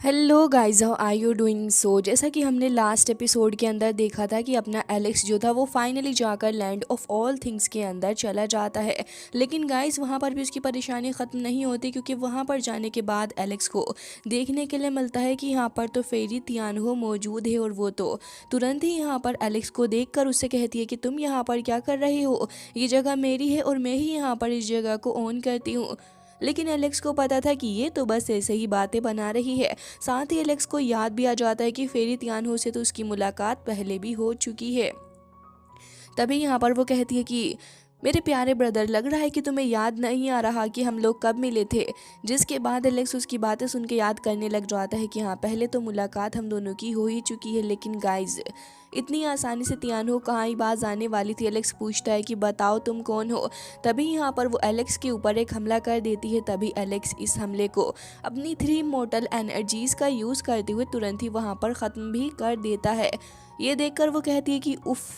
Hello guys, how are you doing? जैसा कि हमने लास्ट एपिसोड के अंदर देखा था कि अपना एलेक्स जो था वो फाइनली जाकर लैंड ऑफ ऑल थिंग्स के अंदर चला जाता है। लेकिन गाइस वहाँ पर भी उसकी परेशानी ख़त्म नहीं होती, क्योंकि वहाँ पर जाने के बाद एलेक्स को देखने के लिए मिलता है कि यहाँ पर तो फेरी तियानहो मौजूद है, और वो तो तुरंत ही यहाँ पर एलेक्स को देख उससे कहती है कि तुम यहाँ पर क्या कर रहे हो, ये जगह मेरी है और मैं ही यहाँ पर इस जगह को ओन करती हूँ। लेकिन एलेक्स को पता था कि ये तो बस ऐसे ही बातें बना रही है। साथ ही एलेक्स को याद भी आ जाता है कि फेरी तियानहो से तो उसकी मुलाकात पहले भी हो चुकी है। तभी यहाँ पर वो कहती है कि मेरे प्यारे ब्रदर, लग रहा है कि तुम्हें याद नहीं आ रहा कि हम लोग कब मिले थे। जिसके बाद एलेक्स उसकी बातें सुन के याद करने लग जाता है कि हाँ, पहले तो मुलाकात हम दोनों की हो ही चुकी है। लेकिन गाइज, इतनी आसानी से तियानहो कहाँ ही बाज आने वाली थी। एलेक्स पूछता है कि बताओ तुम कौन हो। तभी यहाँ पर वो एलेक्स के ऊपर एक हमला कर देती है। तभी एलेक्स इस हमले को अपनी 3 मोर्टल एनर्जीज का यूज़ करते हुए तुरंत ही वहाँ पर ख़त्म भी कर देता है। ये देखकर वो कहती है कि उफ़,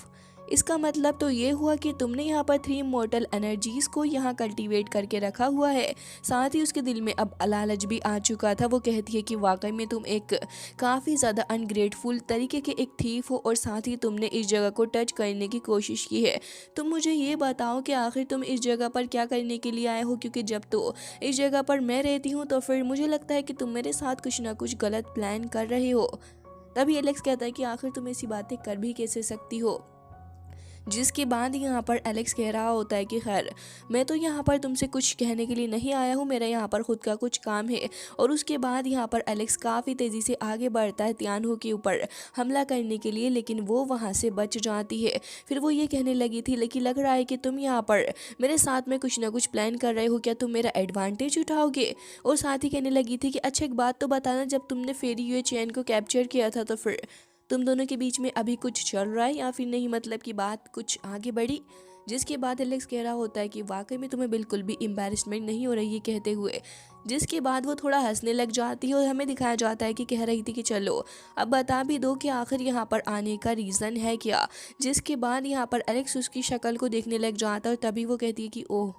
इसका मतलब तो ये हुआ कि तुमने यहाँ पर 3 मोर्टल एनर्जीज को यहाँ कल्टीवेट करके रखा हुआ है। साथ ही उसके दिल में अब लालच भी आ चुका था। वो कहती है कि वाकई में तुम एक काफ़ी ज़्यादा अनग्रेटफुल तरीके के एक थीफ हो, और साथ ही तुमने इस जगह को टच करने की कोशिश की है। तुम मुझे ये बताओ कि आखिर तुम इस जगह पर क्या करने के लिए आए हो, क्योंकि जब तो इस जगह पर मैं रहती हूँ तो फिर मुझे लगता है कि तुम मेरे साथ कुछ ना कुछ गलत प्लान कर रहे हो। तभी एलेक्स कहता है कि आखिर तुम ऐसी बातें कर भी कैसे सकती हो। जिसके बाद यहाँ पर एलेक्स कह रहा होता है कि खैर, मैं तो यहाँ पर तुमसे कुछ कहने के लिए नहीं आया हूँ, मेरा यहाँ पर खुद का कुछ काम है। और उसके बाद यहाँ पर एलेक्स काफ़ी तेज़ी से आगे बढ़ता है तियानहो के ऊपर हमला करने के लिए, लेकिन वो वहाँ से बच जाती है। फिर वो ये कहने लगी थी, लेकिन लग रहा है कि तुम यहाँ पर मेरे साथ में कुछ ना कुछ प्लान कर रहे हो, क्या तुम मेरा एडवांटेज उठाओगे? और साथ ही कहने लगी थी कि अच्छा, एक बात तो बताना, जब तुमने फेरी हुए चैन को कैप्चर किया था तो फिर तुम दोनों के बीच में अभी कुछ चल रहा है या फिर नहीं, मतलब कि बात कुछ आगे बढ़ी? जिसके बाद एलेक्स कह रहा होता है कि वाकई में तुम्हें बिल्कुल भी एम्बैरेसमेंट नहीं हो रही है कहते हुए। जिसके बाद वो थोड़ा हंसने लग जाती है और हमें दिखाया जाता है कि कह रही थी कि चलो अब बता भी दो कि आखिर यहाँ पर आने का रीज़न है क्या। जिसके बाद यहाँ पर एलेक्स उसकी शक्ल को देखने लग जाता है और तभी वो कहती है कि ओह,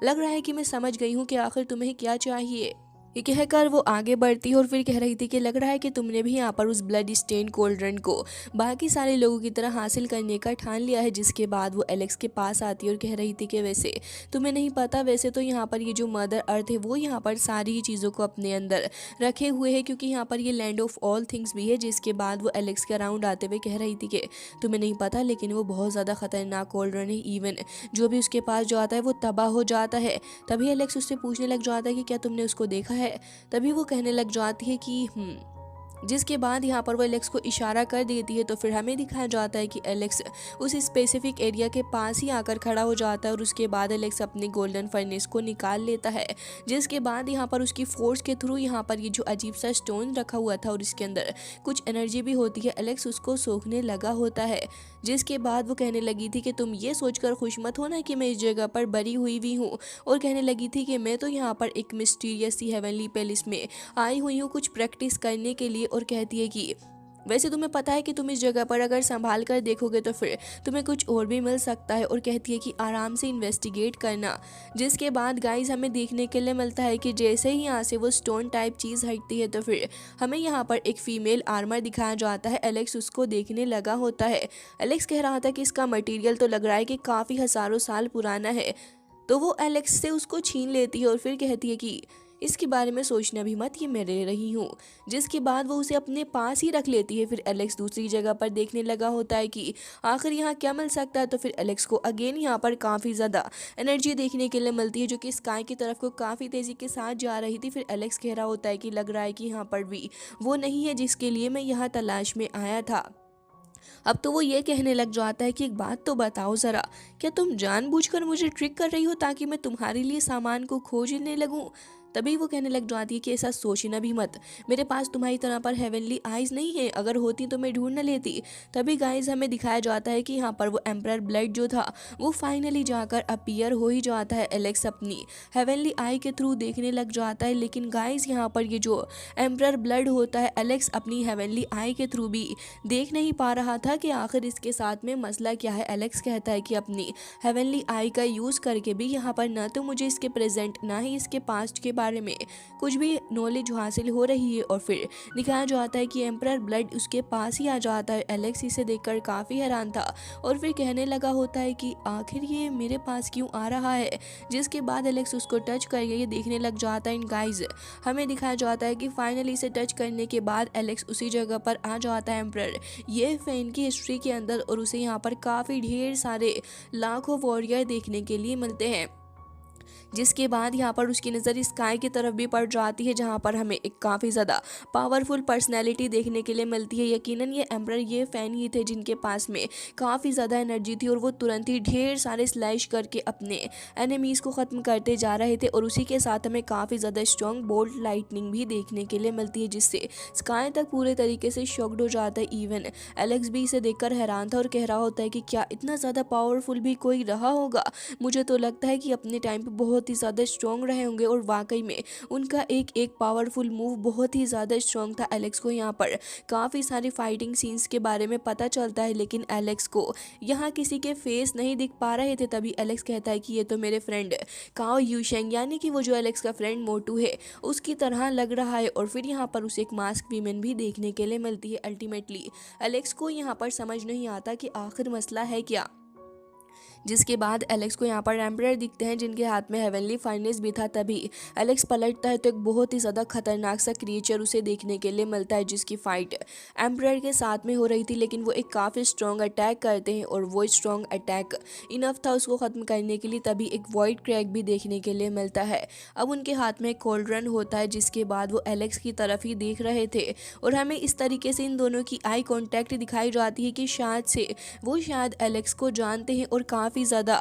लग रहा है कि मैं समझ गई हूँ कि आखिर तुम्हें क्या चाहिए। ये कहकर वो आगे बढ़ती है और फिर कह रही थी कि लग रहा है कि तुमने भी यहाँ पर उस ब्लड स्टेन कोल्ड्रन को बाकी सारे लोगों की तरह हासिल करने का ठान लिया है। जिसके बाद वो एलेक्स के पास आती है और कह रही थी कि वैसे तुम्हें नहीं पता, वैसे तो यहाँ पर ये जो मदर अर्थ है वो यहाँ पर सारी ही चीज़ों को अपने अंदर रखे हुए है, क्योंकि यहाँ पर ये लैंड ऑफ ऑल थिंग्स भी है। जिसके बाद वो एलेक्स के अराउंड आते हुए कह रही थी कि तुम्हें नहीं पता, लेकिन वो बहुत ज़्यादा खतरनाक कोल्ड्रन है, इवन जो भी उसके पास जो आता है वो तबाह हो जाता है। तभी एलेक्स उससे पूछने लग जाता है कि क्या तुमने उसको देखा है। तभी वो कहने लग जाती है कि जिसके बाद यहाँ पर वो एलेक्स को इशारा कर देती है। तो फिर हमें दिखाया जाता है कि एलेक्स उस स्पेसिफिक एरिया के पास ही आकर खड़ा हो जाता है और उसके बाद एलेक्स अपनी गोल्डन फर्नेस को निकाल लेता है। जिसके बाद यहाँ पर उसकी फोर्स के थ्रू यहाँ पर ये जो अजीब सा स्टोन रखा हुआ था और इसके अंदर कुछ एनर्जी भी होती है, एलेक्स उसको सोखने लगा होता है। जिसके बाद वो कहने लगी थी कि तुम ये सोचकर खुश मत होना कि मैं इस जगह पर बरी हुई भी हूँ, और कहने लगी थी कि मैं तो यहाँ पर एक मिस्टीरियस सी हेवनली पैलेस में आई हुई हूँ कुछ प्रैक्टिस करने के लिए। और कहती है कि वैसे तुम्हें पता है कि तुम इस जगह पर अगर संभाल कर देखोगे तो फिर तुम्हें कुछ और भी मिल सकता है, और कहती है कि आराम से इन्वेस्टिगेट करना। जिसके बाद गाइस हमें देखने के लिए मिलता है कि जैसे ही यहाँ से वो स्टोन टाइप चीज़ हटती है तो फिर हमें यहाँ पर एक फीमेल आर्मर दिखाया जाता है। एलेक्स उसको देखने लगा होता है। एलेक्स कह रहा था कि इसका मटेरियल तो लग रहा है कि काफ़ी हज़ारों साल पुराना है। तो वो एलेक्स से उसको छीन लेती है और फिर कहती है कि इसके बारे में सोचना भी मत, ये मैं ले रही हूँ। जिसके बाद वो उसे अपने पास ही रख लेती है। फिर एलेक्स दूसरी जगह पर देखने लगा होता है कि आखिर यहाँ क्या मिल सकता है। तो फिर एलेक्स को अगेन यहाँ पर काफ़ी ज़्यादा एनर्जी देखने के लिए मिलती है, जो कि स्काई की तरफ को काफ़ी तेज़ी के साथ जा रही थी। फिर एलेक्स कह रहा होता है कि लग रहा है कि यहाँ पर भी वो नहीं है जिसके लिए मैं यहाँ तलाश में आया था। अब तो वो ये कहने लग जाता है कि एक बात तो बताओ ज़रा, क्या तुम जानबूझकर मुझे ट्रिक कर रही हो ताकि मैं तुम्हारे लिए सामान को खोजने लगूं? तभी वो कहने लग जाती है कि ऐसा सोचना भी मत, मेरे पास तुम्हारी तरह पर हेवनली आइज नहीं है, अगर होती तो मैं ढूंढ न लेती। तभी गाइस हमें दिखाया जाता है कि यहाँ पर वो एम्परर ब्लड जो था वो फाइनली जाकर अपीयर हो ही जाता है। एलेक्स अपनी हेवनली आई के थ्रू देखने लग जाता है, लेकिन गाइस यहाँ पर ये जो एम्परर ब्लड होता है एलेक्स अपनी हेवनली आई के थ्रू भी देख नहीं पा रहा था कि आखिर इसके साथ में मसला क्या है। एलेक्स कहता है कि अपनी हेवनली आई का यूज़ करके भी यहाँ पर ना तो मुझे इसके प्रेजेंट ना ही इसके पास्ट के बारे में कुछ भी नॉलेज हासिल हो रही है। और फिर दिखाया जाता है कि एम्परर ब्लड उसके पास ही आ जाता है। एलेक्स इसे देखकर काफ़ी हैरान था और फिर कहने लगा होता है कि आखिर ये मेरे पास क्यों आ रहा है, जिसके बाद एलेक्स उसको टच करके ये देखने लग जाता है। गाइज हमें दिखाया जाता है कि फाइनली इसे टच करने के बाद एलेक्स उसी जगह पर आ जाता है एम्परर ये फैन की हिस्ट्री के अंदर, और उसे यहाँ पर काफ़ी ढेर सारे लाखों वॉरियर देखने के लिए मिलते हैं। जिसके बाद यहाँ पर उसकी नज़र स्काई की तरफ भी पड़ जाती है, जहाँ पर हमें एक काफ़ी ज़्यादा पावरफुल पर्सनैलिटी देखने के लिए मिलती है। यकीनन ये एम्परर ये फ़ैन ही थे जिनके पास में काफ़ी ज़्यादा एनर्जी थी और वो तुरंत ही ढेर सारे स्लैश करके अपने एनिमीज़ को ख़त्म करते जा रहे थे। और उसी के साथ हमें काफ़ी ज़्यादा स्ट्रॉन्ग बोल्ट लाइटनिंग भी देखने के लिए मिलती है, जिससे स्काई तक पूरे तरीके से शॉक्ड हो जाता है। इवन एलेक्स भी इसे देखकर हैरान था और कह रहा होता है कि क्या इतना ज़्यादा पावरफुल भी कोई रहा होगा। मुझे तो लगता है कि अपने टाइम पे बहुत ही ज़्यादा स्ट्रॉन्ग रहे होंगे। और वाकई में उनका एक एक पावरफुल मूव बहुत ही ज़्यादा स्ट्रॉन्ग था। एलेक्स को यहाँ पर काफ़ी सारी फाइटिंग सीन्स के बारे में पता चलता है, लेकिन एलेक्स को यहाँ किसी के फेस नहीं दिख पा रहे थे। तभी एलेक्स कहता है कि ये तो मेरे फ्रेंड काओ यूशेंग, यानी कि वो जो एलेक्स का फ्रेंड मोटू है उसकी तरह लग रहा है। और फिर यहाँ पर उसे एक मास्क वीमेन भी देखने के लिए मिलती है। अल्टीमेटली एलेक्स को यहाँ पर समझ नहीं आता कि आखिर मसला है क्या। जिसके बाद एलेक्स को यहाँ पर एम्परर दिखते हैं जिनके हाथ में हेवनली फाइनेंस भी था। तभी एलेक्स पलटता है तो एक बहुत ही ज़्यादा खतरनाक सा क्रिएचर उसे देखने के लिए मिलता है, जिसकी फाइट एम्परर के साथ में हो रही थी। लेकिन वो एक काफ़ी स्ट्रॉन्ग अटैक करते हैं और वो स्ट्रॉन्ग अटैक इनफ था उसको ख़त्म करने के लिए। तभी एक वॉइड क्रैक भी देखने के लिए मिलता है। अब उनके हाथ में एक कोल्ड्रन होता है, जिसके बाद वो एलेक्स की तरफ ही देख रहे थे और हमें इस तरीके से इन दोनों की आई कॉन्टैक्ट दिखाई जाती है कि शायद एलेक्स को जानते हैं और काफ़ी ज़्यादा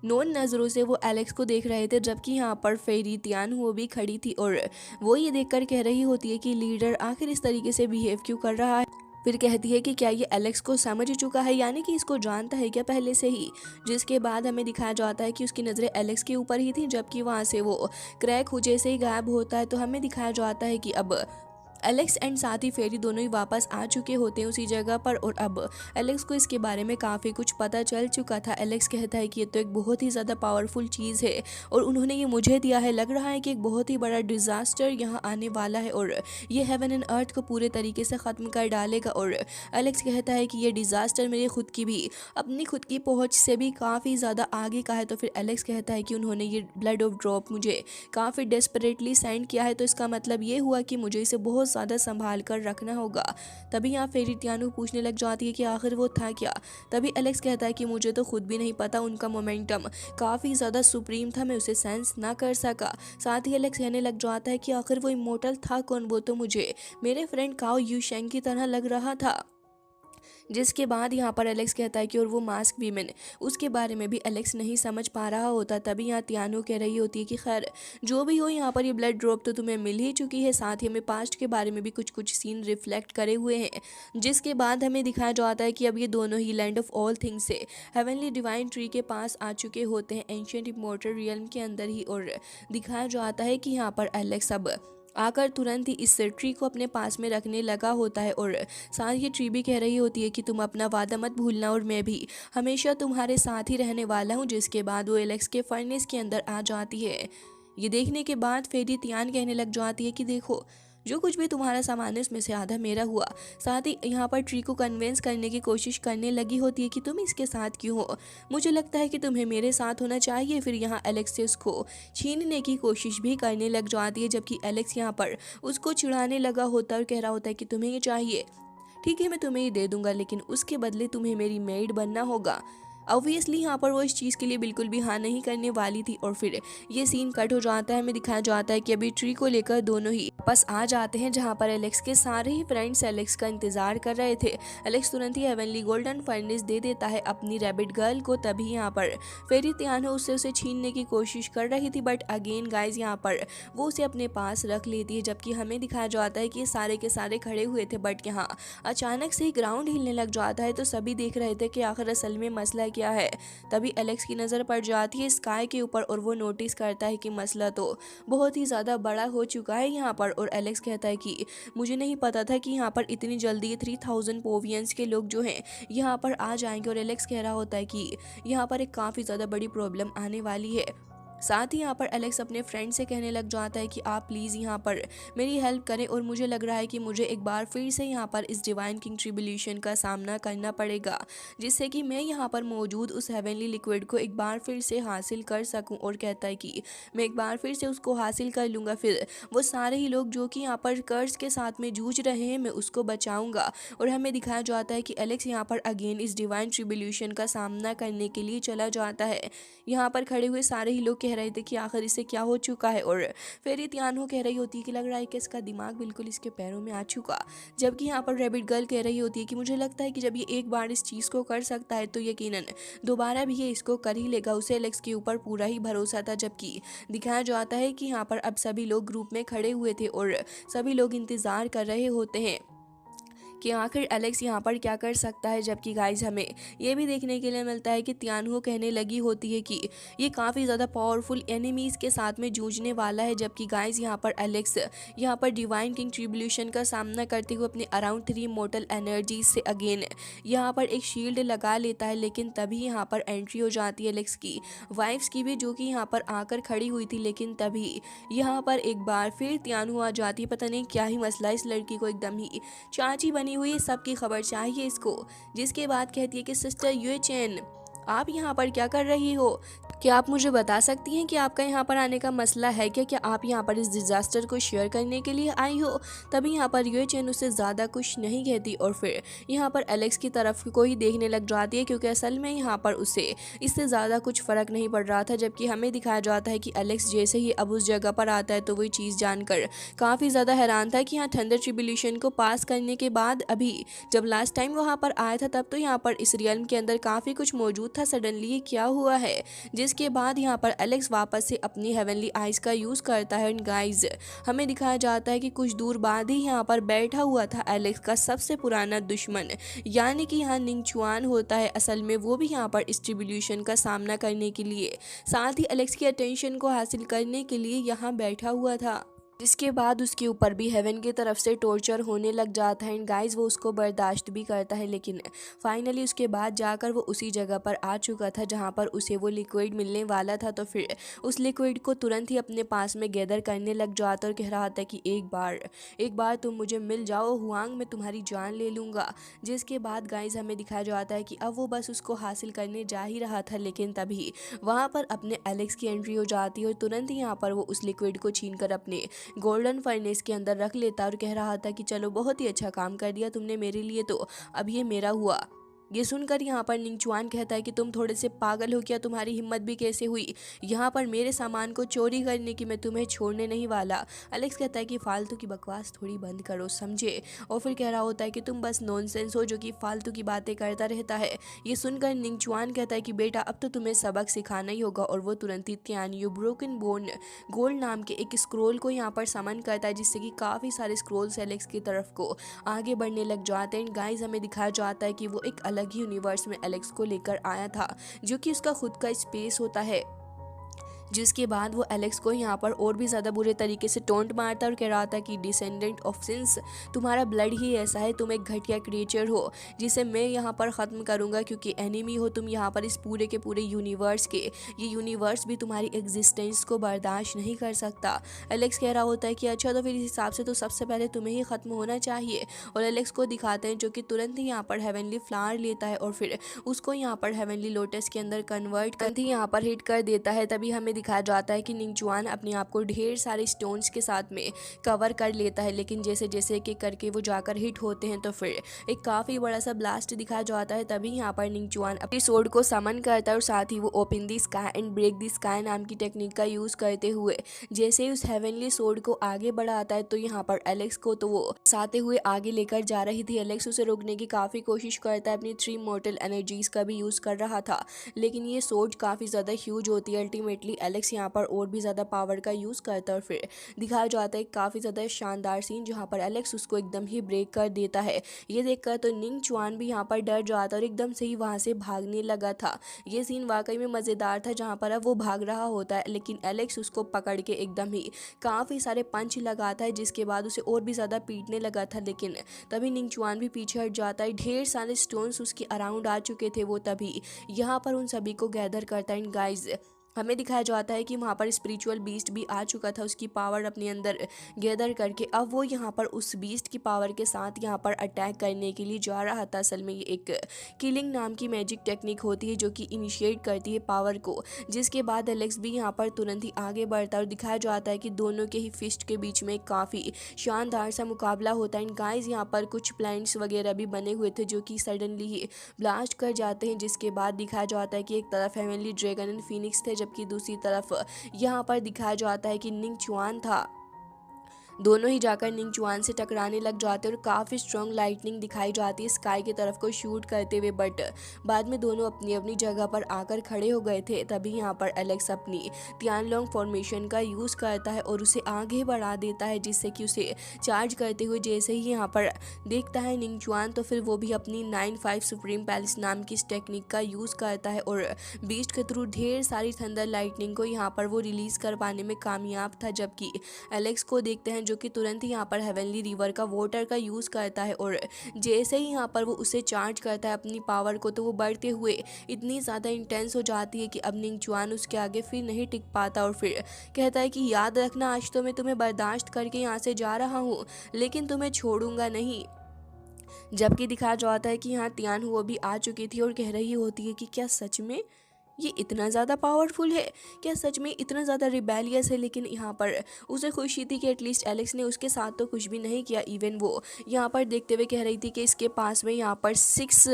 नोन नज़रों से वो एलेक्स को देख रहे थे। जबकि यहाँ पर फेरी तियान वो भी खड़ी थी और वो ये देखकर कह रही होती है कि लीडर आखिर इस तरीके से बिहेव क्यों कर रहा है। फिर कहती है कि क्या ये एलेक्स को समझ चुका है, यानी कि इसको जानता है क्या पहले से ही। जिसके बाद हमें दिखाया जाता है कि उसकी नज़रें एलेक्स के ऊपर ही थी, जबकि वहाँ से वो क्रैक हो जैसे ही गायब होता है। तो हमें दिखाया जाता है कि अब एलेक्स एंड साथ ही फेरी दोनों ही वापस आ चुके होते हैं उसी जगह पर। और अब एलेक्स को इसके बारे में काफ़ी कुछ पता चल चुका था। एलेक्स कहता है कि ये तो एक बहुत ही ज़्यादा पावरफुल चीज़ है और उन्होंने ये मुझे दिया है। लग रहा है कि एक बहुत ही बड़ा डिज़ास्टर यहाँ आने वाला है और ये हेवन एंड अर्थ को पूरे तरीके से ख़त्म कर डालेगा। और एलेक्स कहता है कि ये डिज़ास्टर मेरे खुद की भी अपनी खुद की पहुँच से भी काफ़ी ज़्यादा आगे का है। तो फिर एलेक्स कहता है कि उन्होंने ये ब्लड ऑफ ड्रॉप मुझे काफ़ी डेस्परेटली सेंड किया है, तो इसका मतलब ये हुआ कि मुझे इसे बहुत ज़्यादा संभाल कर रखना होगा। तभी यहाँ फेरी तियानु पूछने लग जाती है कि आखिर वो था क्या। तभी एलेक्स कहता है कि मुझे तो खुद भी नहीं पता, उनका मोमेंटम काफ़ी ज़्यादा सुप्रीम था, मैं उसे सेंस ना कर सका। साथ ही एलेक्स कहने लग जाता है कि आखिर वो इमोर्टल था कौन, वो तो मुझे मेरे फ्रेंड काओ यूशेंग की तरह लग रहा था। जिसके बाद यहाँ पर एलेक्स कहता है कि और वो मास्क वीमेन, उसके बारे में भी एलेक्स नहीं समझ पा रहा होता। तभी यहाँ तियानो कह रही होती है कि खैर जो भी हो, यहाँ पर ये ब्लड ड्रॉप तो तुम्हें मिल ही चुकी है, साथ ही हमें पास्ट के बारे में भी कुछ सीन रिफ्लेक्ट करे हुए हैं। जिसके बाद हमें दिखाया जाता है कि अब ये दोनों ही लैंड ऑफ ऑल थिंग्स से हेवनली डिवाइन ट्री के पास आ चुके होते हैं, एंशिएंट इमॉर्टल रियल्म के अंदर ही। और दिखाया जाता है कि यहाँ पर एलेक्स अब आकर तुरंत ही इस ट्री को अपने पास में रखने लगा होता है और साथ ही ट्री भी कह रही होती है कि तुम अपना वादा मत भूलना और मैं भी हमेशा तुम्हारे साथ ही रहने वाला हूँ। जिसके बाद वो एलेक्स के फर्नेस के अंदर आ जाती है। ये देखने के बाद फेरी तियान कहने लग जाती है कि देखो, जो कुछ भी तुम्हारा सामान है उसमें से आधा मेरा हुआ। साथ ही यहाँ पर ट्री को कन्विंस करने की कोशिश करने लगी होती है कि तुम इसके साथ क्यों हो, मुझे लगता है कि तुम्हें मेरे साथ होना चाहिए। फिर यहाँ एलेक्स से उसको छीनने की कोशिश भी करने लग जाती है, जबकि एलेक्स यहाँ पर उसको चिढ़ाने लगा होता है और कह रहा होता है कि तुम्हें ये चाहिए, ठीक है मैं तुम्हें ये दे दूंगा, लेकिन उसके बदले तुम्हें मेरी मेड बनना होगा। ऑब्वियसली यहाँ पर वो इस चीज़ के लिए बिल्कुल भी हाँ नहीं करने वाली थी। और फिर ये सीन कट हो जाता है। हमें दिखाया जाता है कि अभी ट्री को लेकर दोनों ही वापस आ जाते हैं, जहाँ पर एलेक्स के सारे ही फ्रेंड्स एलेक्स का इंतजार कर रहे थे। एलेक्स तुरंत ही हेवनली गोल्डन फर्नेस दे देता है अपनी रैबिट गर्ल को। तभी यहाँ पर फेरी तियानो उससे उसे छीनने की कोशिश कर रही थी, बट अगेन गाइज यहाँ पर वो उसे अपने पास रख लेती है। जबकि हमें दिखाया जाता है कि सारे के सारे खड़े हुए थे, बट यहाँ अचानक से ही ग्राउंड हिलने लग जाता है। तो सभी देख रहे थे कि आखिर असल में मसला क्या है। तभी एलेक्स की नज़र पड़ जाती है स्काई के ऊपर और वो नोटिस करता है कि मसला तो बहुत ही ज़्यादा बड़ा हो चुका है यहाँ पर। और एलेक्स कहता है कि मुझे नहीं पता था कि यहाँ पर इतनी जल्दी 3000 पोवियंस के लोग जो हैं यहाँ पर आ जाएंगे। और एलेक्स कह रहा होता है कि यहाँ पर एक काफ़ी ज़्यादा बड़ी प्रॉब्लम आने वाली है। साथ ही यहाँ पर एलेक्स अपने फ्रेंड से कहने लग जाता है कि आप प्लीज़ यहाँ पर मेरी हेल्प करें और मुझे लग रहा है कि मुझे एक बार फिर से यहाँ पर इस डिवाइन किंग ट्रिब्यूलेशन का सामना करना पड़ेगा, जिससे कि मैं यहाँ पर मौजूद उस हेवनली लिक्विड को एक बार फिर से हासिल कर सकूं। और कहता है कि मैं एक बार फिर से उसको हासिल कर लूँगा, फिर वो सारे ही लोग जो कि यहाँ पर कर्ज के साथ में जूझ रहे हैं मैं उसको बचाऊँगा। और हमें दिखाया जाता है कि एलेक्स यहाँ पर अगेन इस डिवाइन ट्रिब्यूलेशन का सामना करने के लिए चला जाता है। यहाँ पर खड़े हुए सारे ही लोग कह रहे थे कि आखिर इसे क्या हो चुका है, और फिर तियानो कह रही होती है कि लग रहा है कि इसका दिमाग बिल्कुल इसके पैरों में आ चुका। जबकि यहाँ पर रैबिट गर्ल कह रही होती है कि मुझे लगता है कि जब ये एक बार इस चीज़ को कर सकता है तो यकीनन दोबारा भी ये इसको कर ही लेगा। उसे एलेक्स के ऊपर पूरा ही भरोसा था। जबकि दिखाया जाता है कि यहाँ पर अब सभी लोग ग्रुप में खड़े हुए थे और सभी लोग इंतज़ार कर रहे होते हैं कि आखिर एलेक्स यहाँ पर क्या कर सकता है। जबकि गाइज हमें ये भी देखने के लिए मिलता है कि तियानो कहने लगी होती है कि ये काफ़ी ज़्यादा पावरफुल एनिमीज़ के साथ में जूझने वाला है। जबकि गाइज यहाँ पर एलेक्स यहाँ पर डिवाइन किंग ट्रिब्यूलेशन का सामना करते हुए अपने अराउंड 3 मोर्टल एनर्जीज से अगेन यहाँ पर एक शील्ड लगा लेता है। लेकिन तभी यहाँ पर एंट्री हो जाती है एलेक्स की वाइफ्स की भी, जो कि यहाँ पर आकर खड़ी हुई थी। लेकिन तभी यहाँ पर एक बार फिर तियानो आ जाती है। पता नहीं क्या ही मसला, इस लड़की को एकदम ही चाची बनी हुई सबकी खबर चाहिए इसको। जिसके बाद कहती है कि सिस्टर यूए चैन, आप यहाँ पर क्या कर रही हो? क्या आप मुझे बता सकती हैं कि आपका यहाँ पर आने का मसला है क्या? क्या आप यहाँ पर इस डिज़ास्टर को शेयर करने के लिए आई हो? तभी यहाँ पर यूए चैन उससे ज़्यादा कुछ नहीं कहती और फिर यहाँ पर एलेक्स की तरफ को ही देखने लग जाती है, क्योंकि असल में यहाँ पर उसे इससे ज़्यादा कुछ फ़र्क नहीं पड़ रहा था। जबकि हमें दिखाया जाता है कि एलेक्स जैसे ही अब उस जगह पर आता है तो वही चीज़ जानकर काफ़ी ज़्यादा हैरान था कि यहाँ थंडर ट्रिब्यूलेशन को पास करने के बाद अभी जब लास्ट टाइम वहाँ पर आया था तब तो यहाँ पर इस रियल्म के अंदर काफ़ी कुछ मौजूद था। सडनली ये क्या हुआ है? जिसके बाद यहाँ पर एलेक्स वापस से अपनी हेवनली आइज का यूज़ करता है। एंड गाइज हमें दिखाया जाता है कि कुछ दूर बाद ही यहाँ पर बैठा हुआ था एलेक्स का सबसे पुराना दुश्मन, यानी कि यहाँ निंगचुआन होता है। असल में वो भी यहाँ पर इस ट्रिब्यूलेशन का सामना करने के लिए, साथ ही एलेक्स की अटेंशन को हासिल करने के लिए यहाँ बैठा हुआ था। जिसके बाद उसके ऊपर भी हेवन की तरफ से टॉर्चर होने लग जाता है। एंड गाइस वो उसको बर्दाश्त भी करता है, लेकिन फाइनली उसके बाद जाकर वो उसी जगह पर आ चुका था जहां पर उसे वो लिक्विड मिलने वाला था। तो फिर उस लिक्विड को तुरंत ही अपने पास में गैदर करने लग जाता और कह रहा था कि एक बार तुम मुझे मिल जाओ हुआंग, मैं तुम्हारी जान ले लूँगा। जिसके बाद गाइस हमें दिखाया जाता है कि अब वो बस उसको हासिल करने जा ही रहा था, लेकिन तभी वहाँ पर अपने एलेक्स की एंट्री हो जाती है और तुरंत ही यहाँ पर वो उस लिक्विड को छीन कर अपने गोल्डन फर्नेस के अंदर रख लेता और कह रहा था कि चलो बहुत ही अच्छा काम कर दिया तुमने मेरे लिए, तो अब ये मेरा हुआ। ये सुनकर यहाँ पर निंगचुआन कहता है कि तुम थोड़े से पागल हो क्या? तुम्हारी हिम्मत भी कैसे हुई यहाँ पर मेरे सामान को चोरी करने की? मैं तुम्हें छोड़ने नहीं वाला। एलेक्स कहता है कि फालतू की बकवास थोड़ी बंद करो, समझे? और फिर कह रहा होता है कि तुम बस नॉनसेंस हो जो कि फालतू की बातें करता रहता है। ये सुनकर निंगचुआन कहता है कि बेटा अब तो तुम्हें सबक सिखाना ही होगा। और वो तुरंत ही तियानियो ब्रोकन बोन गोल्ड नाम के एक स्क्रोल को यहाँ पर समन करता है, जिससे कि काफ़ी सारे स्क्रोल्स एलेक्स की तरफ को आगे बढ़ने लग जाते हैं। गाइस हमें दिखाया जाता है कि वो एक अलग ही यूनिवर्स में एलेक्स को लेकर आया था, जो कि उसका खुद का स्पेस होता है। जिसके बाद वो एलेक्स को यहाँ पर और भी ज़्यादा बुरे तरीके से टोंट मारता और कह रहा था कि डिसेंडेंट ऑफ सिंस, तुम्हारा ब्लड ही ऐसा है, तुम एक घटिया क्रिएचर हो जिसे मैं यहाँ पर ख़त्म करूँगा, क्योंकि एनिमी हो तुम यहाँ पर इस पूरे के पूरे यूनिवर्स के। ये यूनिवर्स भी तुम्हारी एग्जिस्टेंस को बर्दाश्त नहीं कर सकता। एलेक्स कह रहा होता है कि अच्छा तो फिर इस हिसाब से तो सबसे पहले तुम्हें ही ख़त्म होना चाहिए। और एलेक्स को दिखाते हैं, जो कि तुरंत ही यहाँ पर हेवनली फ्लावर लेता है और फिर उसको यहाँ पर हेवनली लोटस के अंदर कन्वर्ट कर यहाँ पर हिट कर देता है। तभी हमें दिखाया जाता है कि निंगचुआन अपने आप को ढेर सारे स्टोन्स के साथ में कवर कर लेता है, लेकिन जैसे जैसे कि करके वो जाकर हिट होते हैं तो फिर एक काफ़ी बड़ा सा ब्लास्ट दिखाया जाता है। तभी यहाँ पर निंगचुआन अपनी सोर्ड को समन करता है और साथ ही वो open the sky and break the sky नाम की टेक्निक का यूज़ करते हुए जैसे ही उस हेवनली सोर्ड को आगे बढ़ाता है तो यहाँ पर एलेक्स को तो वो साथे हुए आगे लेकर जा रही थी। एलेक्स उसे रोकने की काफ़ी कोशिश करता है, अपनी 3 मोर्टल एनर्जीज का भी यूज़ कर रहा था, लेकिन ये सोर्ड काफ़ी ज़्यादा ह्यूज होती है। अल्टीमेटली एलेक्स यहाँ पर और भी ज़्यादा पावर का यूज़ करता है और फिर दिखाया जाता है काफ़ी ज़्यादा शानदार सीन जहाँ पर एलेक्स उसको एकदम ही ब्रेक कर देता है। ये देखकर तो निंगचुआन भी यहाँ पर डर जाता और एकदम से ही वहाँ से भागने लगा था। ये सीन वाकई में मज़ेदार था, जहाँ पर अब वो भाग रहा होता है लेकिन एलेक्स उसको पकड़ के एकदम ही काफ़ी सारे पंच लगाता है, जिसके बाद उसे और भी ज़्यादा पीटने लगा था। लेकिन तभी निंगचुआन भी पीछे हट जाता है। ढेर सारे स्टोन्स उसके अराउंड आ चुके थे वो तभी यहाँ पर उन सभी को गैदर करता है। गाइज हमें दिखाया जाता है कि वहाँ पर स्पिरिचुअल बीस्ट भी आ चुका था उसकी पावर अपने अंदर गैदर करके। अब वो यहाँ पर उस बीस्ट की पावर के साथ यहाँ पर अटैक करने के लिए जा रहा था। असल में ये एक किलिंग नाम की मैजिक टेक्निक होती है जो कि इनिशिएट करती है पावर को, जिसके बाद एलेक्स भी यहाँ पर तुरंत ही आगे बढ़ता है और दिखाया जाता है कि दोनों के ही फिस्ट के बीच में काफ़ी शानदार सा मुकाबला होता है। एंड गाइस यहाँ पर कुछ प्लांट्स वगैरह भी बने हुए थे जो कि सडनली ही ब्लास्ट कर जाते हैं, जिसके बाद दिखाया जाता है कि एक तरफ हेवनली ड्रैगन एंड फीनिक्स थे जबकि दूसरी तरफ यहाँ पर दिखाया जाता है कि निंग चुआन था। दोनों ही जाकर निंग चुआन से टकराने लग जाते हैं और काफ़ी स्ट्रॉन्ग लाइटनिंग दिखाई जाती है स्काई की तरफ को शूट करते हुए, बट बाद में दोनों अपनी अपनी जगह पर आकर खड़े हो गए थे। तभी यहाँ पर एलेक्स अपनी तियानलोंग फॉर्मेशन का यूज़ करता है और उसे आगे बढ़ा देता है, जिससे कि उसे चार्ज करते हुए जैसे ही यहाँ पर देखता है निंग चुआन तो फिर वो भी अपनी 9-5 सुप्रीम पैलेस नाम की इस टेक्निक का यूज़ करता है और बीस्ट के थ्रू ढेर सारी थंडर लाइटनिंग को यहाँ पर वो रिलीज़ कर पाने में कामयाब था। जबकि एलेक्स को देखते हैं जो कि तुरंत ही यहाँ पर हेवनली रिवर का वाटर का यूज़ करता है और जैसे ही यहाँ पर वो उसे चार्ज करता है अपनी पावर को, तो वो बढ़ते हुए इतनी ज़्यादा इंटेंस हो जाती है कि अब निंग चुआन उसके आगे फिर नहीं टिक पाता और फिर कहता है कि याद रखना, आज तो मैं तुम्हें बर्दाश्त करके यहाँ से जा रहा हूँ लेकिन तुम्हें छोड़ूंगा नहीं। जबकि दिखाया जाता है कि यहाँ तियान हुआ भी आ चुकी थी और कह रही होती है कि क्या सच में ये इतना ज़्यादा पावरफुल है, क्या सच में इतना ज़्यादा रिबेलियस है। लेकिन यहाँ पर उसे खुशी थी कि एटलीस्ट एलेक्स ने उसके साथ तो कुछ भी नहीं किया। इवन वो यहाँ पर देखते हुए कह रही थी कि इसके पास में यहाँ पर 6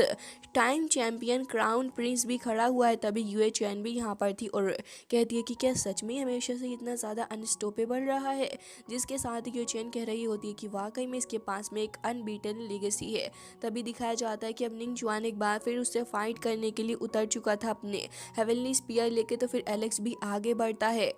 टाइम चैम्पियन क्राउन प्रिंस भी खड़ा हुआ है। तभी यूए चैन भी यहाँ पर थी और कहती है कि क्या सच में हमेशा से इतना ज़्यादा अनस्टॉपेबल रहा है, जिसके साथ यूए चैन कह रही होती है कि वाकई में इसके पास में एक अनबीटन लेगेसी है। तभी दिखाया जाता है कि अब निंग चुआन एक बार फिर उससे फाइट करने के लिए उतर चुका था अपने हेवनली स्पीयर लेके, तो फिर एलेक्स भी आगे बढ़ता है।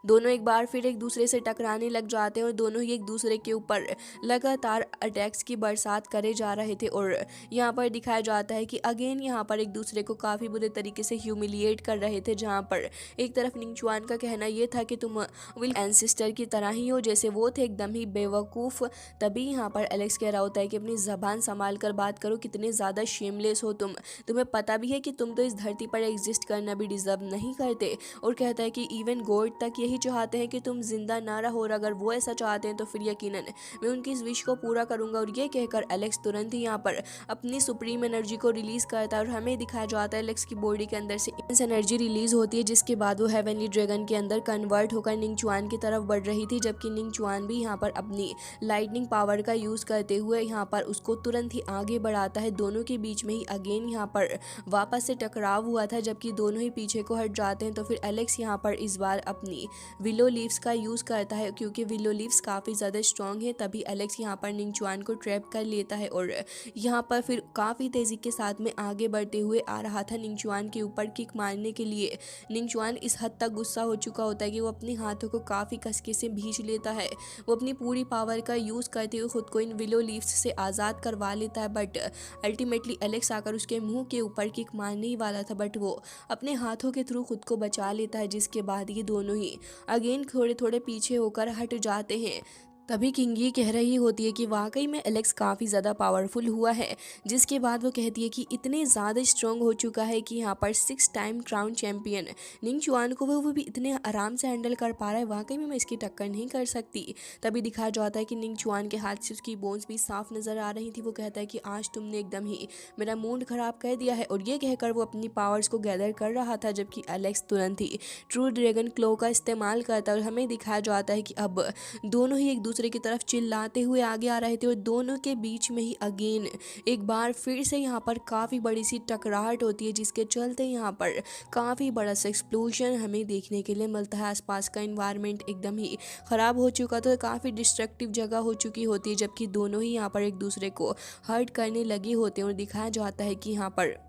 दोनों एक बार फिर एक दूसरे से टकराने लग जाते हैं और दोनों ही एक दूसरे के ऊपर लगातार अटैक्स की बरसात करे जा रहे थे और यहाँ पर दिखाया जाता है कि अगेन यहाँ पर एक दूसरे को काफ़ी बुरे तरीके से ह्यूमिलिएट कर रहे थे। जहाँ पर एक तरफ निंग चुआन का कहना ये था कि तुम विल एंसिस्टर की तरह ही हो जैसे वो थे, एकदम ही बेवकूफ़। तभी यहाँ पर एलेक्स कह रहा होता है कि अपनी ज़बान संभाल कर बात करो, कितने ज़्यादा शेमलेस हो तुम, तुम्हें पता भी है कि तुम तो इस धरती पर एग्जिस्ट करना भी डिज़र्व नहीं करते। और कहता है कि इवन गॉड तक यही चाहते हैं कि तुम जिंदा ना रहो और अगर वो ऐसा चाहते हैं तो फिर यकीनन मैं उनकी इस विश को पूरा करूंगा। और ये कहकर एलेक्स तुरंत ही यहाँ पर अपनी सुप्रीम एनर्जी को रिलीज करता है और हमें दिखाया जाता है एलेक्स की बॉडी के अंदर से इंस एनर्जी रिलीज होती है, जिसके बाद वो हेवनली ड्रैगन के अंदर कन्वर्ट होकर निंग चुआन की तरफ बढ़ रही थी। जबकि निंग चुआन भी यहाँ पर अपनी लाइटनिंग पावर का यूज करते हुए यहाँ पर उसको तुरंत ही आगे बढ़ाता है। दोनों के बीच में ही अगेन यहाँ पर वापस से टकराव हुआ था, जबकि दोनों ही पीछे को हट जाते हैं। तो फिर एलेक्स यहाँ पर इस बार अपनी विलो लीव्स का यूज़ करता है क्योंकि विलो लीव्स काफ़ी ज़्यादा स्ट्रॉन्ग है। तभी एलेक्स यहाँ पर निंग चुआन को ट्रैप कर लेता है और यहाँ पर फिर काफ़ी तेज़ी के साथ में आगे बढ़ते हुए आ रहा था निंग चुआन के ऊपर किक मारने के लिए। निंग चुआन इस हद तक गुस्सा हो चुका होता है कि वो अपने हाथों को काफ़ी कसके से भींच लेता है। वो अपनी पूरी पावर का यूज़ करते हुए खुद को इन विलो लीव्स से आज़ाद करवा लेता है, बट अल्टीमेटली एलेक्स आकर उसके मुंह के ऊपर किक मारने ही वाला था, बट वो अपने हाथों के थ्रू खुद को बचा लेता है। जिसके बाद ये दोनों ही अगेन थोड़े थोड़े पीछे होकर हट जाते हैं। तभी किंग ये कह रही होती है कि वाकई में एलेक्स काफ़ी ज़्यादा पावरफुल हुआ है। जिसके बाद वो कहती है कि इतने ज़्यादा स्ट्रॉन्ग हो चुका है कि यहाँ पर 6 टाइम क्राउन चैम्पियन निंग चुआन को वो भी इतने आराम से हैंडल कर पा रहा है, वाकई में मैं इसकी टक्कर नहीं कर सकती। तभी दिखाया जाता है कि निंग चुआन के हाथ से उसकी बोन्स भी साफ नज़र आ रही थी। वो कहता है कि आज तुमने एकदम ही मेरा मूड ख़राब कर दिया है, और ये कहकर वो अपनी पावर्स को गैदर कर रहा था। जबकि एलेक्स तुरंत ही ट्रू ड्रैगन क्लो का इस्तेमाल करता है और हमें दिखाया जाता है कि अब दोनों ही एक दूसरे की तरफ चिल्लाते हुए आगे आ रहे थे और दोनों के बीच में ही अगेन एक बार फिर से यहाँ पर काफ़ी बड़ी सी टकराहट होती है, जिसके चलते यहाँ पर काफ़ी बड़ा सा एक्सप्लोजन हमें देखने के लिए मिलता है। आसपास का इन्वायरमेंट एकदम ही ख़राब हो चुका था, काफ़ी डिस्ट्रक्टिव जगह हो चुकी होती है, जबकि दोनों ही यहाँ पर एक दूसरे को हर्ट करने लगे होते हैं। और दिखाया जाता है कि यहाँ पर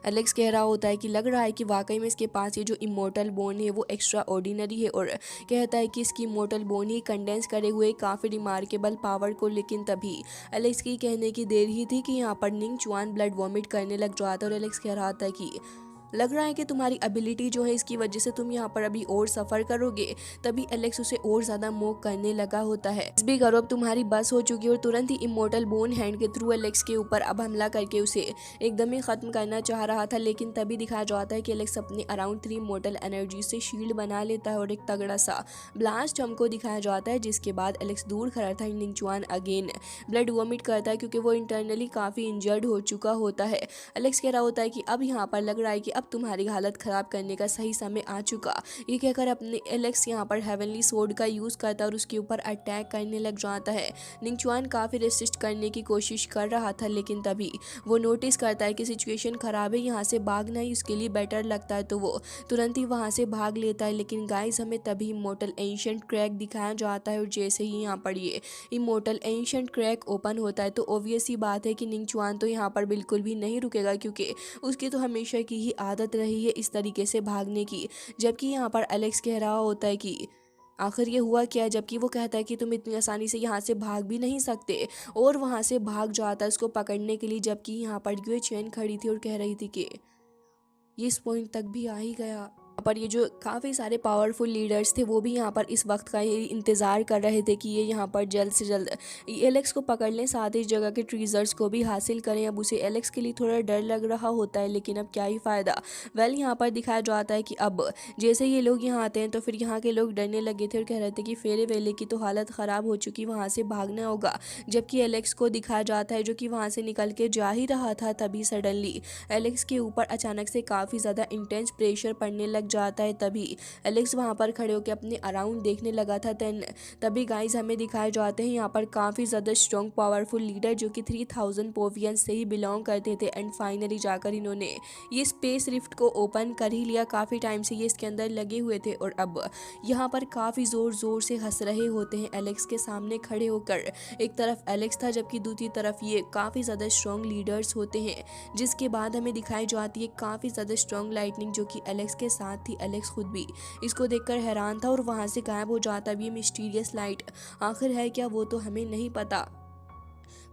एलेक्स कह रहा होता है कि लग रहा है कि वाकई में इसके पास ये जो इमोर्टल बोन है वो एक्स्ट्रा ऑर्डिनरी है, और कहता है कि इसकी इमोर्टल बोन ही कंडेंस करे हुए काफ़ी रिमार्केबल पावर को। लेकिन तभी एलेक्स की कहने की देर ही थी कि यहाँ पर निंग चुआन ब्लड वॉमिट करने लग जाता है और एलेक्स कह रहा था कि लग रहा है कि तुम्हारी एबिलिटी जो है इसकी वजह से तुम यहाँ पर अभी और सफ़र करोगे। तभी एलेक्स उसे और ज़्यादा मोक करने लगा होता है। इस भी करो, अब तुम्हारी बस हो चुकी है। और तुरंत ही इमोर्टल बोन हैंड के थ्रू एलेक्स के ऊपर अब हमला करके उसे एकदम ही ख़त्म करना चाह रहा था, लेकिन तभी दिखाया जाता है कि एलेक्स अपने अराउंड 3 इमोर्टल एनर्जी से शील्ड बना लेता है और एक तगड़ा सा ब्लास्ट हमको दिखाया जाता है, जिसके बाद एलेक्स दूर खड़ा था। निंगचुआन अगेन ब्लड वॉमिट करता है क्योंकि वो इंटरनली काफ़ी इंजर्ड हो चुका होता है। एलेक्स कह रहा होता है कि अब यहाँ पर लग रहा है कि अब तुम्हारी हालत ख़राब करने का सही समय आ चुका। ये कहकर अपने एलेक्स यहाँ पर हेवनली सोर्ड का यूज़ करता है और उसके ऊपर अटैक करने लग जाता है। निंगचुआन काफ़ी रेसिस्ट करने की कोशिश कर रहा था, लेकिन तभी वो नोटिस करता है कि सिचुएशन ख़राब है, यहाँ से भागना ही उसके लिए बेटर लगता है, तो वो तुरंत ही वहाँ से भाग लेता है। लेकिन गाइस हमें तभी इमोर्टल एंशिएंट क्रैक दिखाया जाता है और जैसे ही यहाँ पर ये इमोर्टल एंशिएंट क्रैक ओपन होता है तो ऑब्वियस ही बात है कि निंगचुआन तो यहाँ पर बिल्कुल भी नहीं रुकेगा, क्योंकि उसकी तो हमेशा की ही आदत रही है इस तरीके से भागने की। जबकि यहाँ पर एलेक्स कह रहा होता है कि आखिर ये हुआ क्या, जबकि वो कहता है कि तुम इतनी आसानी से यहाँ से भाग भी नहीं सकते, और वहाँ से भाग जाता है उसको पकड़ने के लिए। जबकि यहाँ पर यूए चैन खड़ी थी और कह रही थी कि ये इस पॉइंट तक भी आ ही गया। पर ये जो काफ़ी सारे पावरफुल लीडर्स थे वो भी यहाँ पर इस वक्त का ही इंतज़ार कर रहे थे कि ये यहाँ पर जल्द से जल्द एलेक्स को पकड़ लें, साथ ही इस जगह के ट्रीजर्स को भी हासिल करें। अब उसे एलेक्स के लिए थोड़ा डर लग रहा होता है, लेकिन अब क्या ही फ़ायदा। यहाँ पर दिखाया जाता है कि अब जैसे ये लोग यहाँ आते हैं तो फिर यहाँ के लोग डरने लगे थे और कह रहे थे कि फेरे वेले की तो हालत ख़राब हो चुकी, वहाँ से भागना होगा। जबकि एलेक्स को दिखाया जाता है जो कि वहाँ से निकल के जा ही रहा था, तभी सडनली एलेक्स के ऊपर अचानक से काफ़ी ज़्यादा इंटेंस प्रेशर पड़ने लग जाता है। तभी एलेक्स वहाँ पर खड़े होकर अपने अराउंड देखने लगा था। तभी गाइस हमें दिखाए जाते हैं यहाँ पर काफ़ी ज़्यादा स्ट्रॉन्ग पावरफुल लीडर जो कि 3000 पोवियंस से ही बिलोंग करते थे। एंड फाइनली जाकर इन्होंने ये स्पेस रिफ्ट को ओपन कर ही लिया। काफ़ी टाइम से ये इसके अंदर लगे हुए थे और अब यहाँ पर काफ़ी ज़ोर ज़ोर से हंस रहे होते हैं एलेक्स के सामने खड़े होकर। एक तरफ एलेक्स था जबकि दूसरी तरफ ये काफ़ी ज़्यादा स्ट्रॉन्ग लीडर्स होते हैं। जिसके बाद हमें दिखाई जाती है काफ़ी ज़्यादा स्ट्रॉन्ग लाइटनिंग जो कि एलेक्स के साथ थी। एलेक्स खुद भी इसको देखकर हैरान था और वहाँ से गायब हो जाता भी। मिस्टीरियस लाइट आखिर है क्या, वो तो हमें नहीं पता।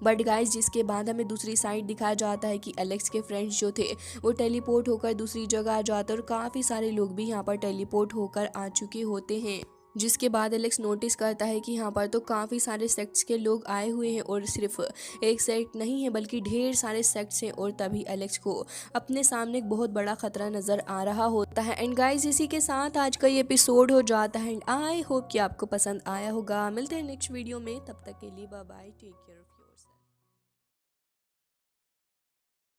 बट गाइस जिसके बाद हमें दूसरी साइड दिखाया जाता है कि एलेक्स के फ्रेंड्स जो थे वो टेलीपोर्ट होकर दूसरी जगह आ जाते हैं और काफ़ी सारे लोग भी यहाँ पर टेलीपोर्ट होकर आ चुके होते हैं। जिसके बाद एलेक्स नोटिस करता है कि यहाँ पर तो काफ़ी सारे सेक्ट्स के लोग आए हुए हैं और सिर्फ एक सेक्ट नहीं है बल्कि ढेर सारे सेक्ट्स हैं। और तभी एलेक्स को अपने सामने एक बहुत बड़ा खतरा नज़र आ रहा होता है। एंड गाइस इसी के साथ आज का ये एपिसोड हो जाता है। एंड आई होप कि आपको पसंद आया होगा। मिलते हैं नेक्स्ट वीडियो में, तब तक के लिए बाय बाय, टेक केयर।